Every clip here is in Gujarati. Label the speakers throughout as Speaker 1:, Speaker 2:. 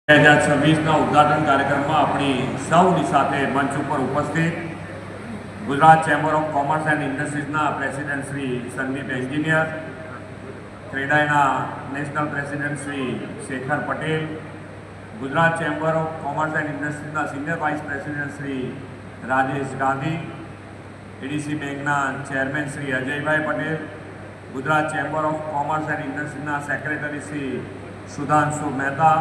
Speaker 1: 2026 ઉદ્ઘાટન કાર્યક્રમમાં આપણી સૌની સાથે મંચ ઉપર ઉપસ્થિત Gujarat chamber of commerce and ઇન્ડસ્ટ્રીઝના પ્રેસિડેન્ટ શ્રી સંદીપ એન્જિનિયર, ક્રેડાઈના national president Shri Shekhar Patel, Gujarat chamber of commerce and ઇન્ડસ્ટ્રીઝના senior vice president Shri Rajesh Gandhi, ADC બેંકના chairman Shri Ajaybhai Patel, Gujarat chamber of commerce and ઇન્ડસ્ટ્રીઝના સેક્રેટરી શ્રી સુધાંશુ મહેતા,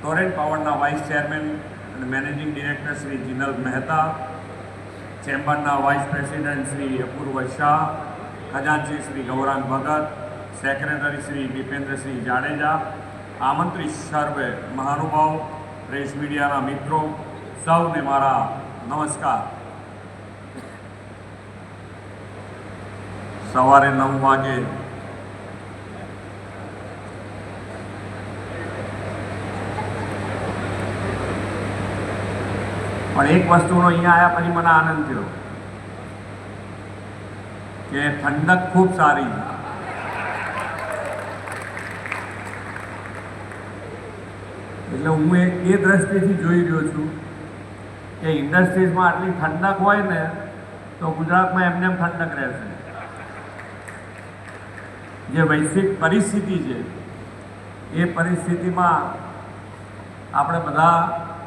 Speaker 1: ટોરેન્ટ પાવરના વાઇસ ચેરમેન અને મેનેજિંગ ડિરેક્ટર શ્રી જીનલ મહેતા, ચેમ્બરના વાઇસ પ્રેસિડેન્ટ શ્રી અપૂર્વ શાહ, ખજાનચી શ્રી ગૌરાંગ ભગત, સેક્રેટરી શ્રી દીપેન્દ્રસિંહ જાડેજા, આમંત્રિત સર્વે મહાનુભાવ, પ્રેસ મીડિયાના મિત્રો, સૌને મારા નમસ્કાર. સવારે 9 વાગે પણ એક વસ્તુનો અહીંયા આવ્યા પછી મને આનંદ થયો કે ઠંડક ખૂબ સારી છે. એટલે હું એ દ્રષ્ટિથી જોઈ રહ્યો છું કે ઇન્ડસ્ટ્રીઝમાં આટલી ઠંડક હોય ને તો ગુજરાતમાં એમને એમ ઠંડક રહેશે. જે વૈશ્વિક પરિસ્થિતિ છે એ પરિસ્થિતિમાં આપણે બધા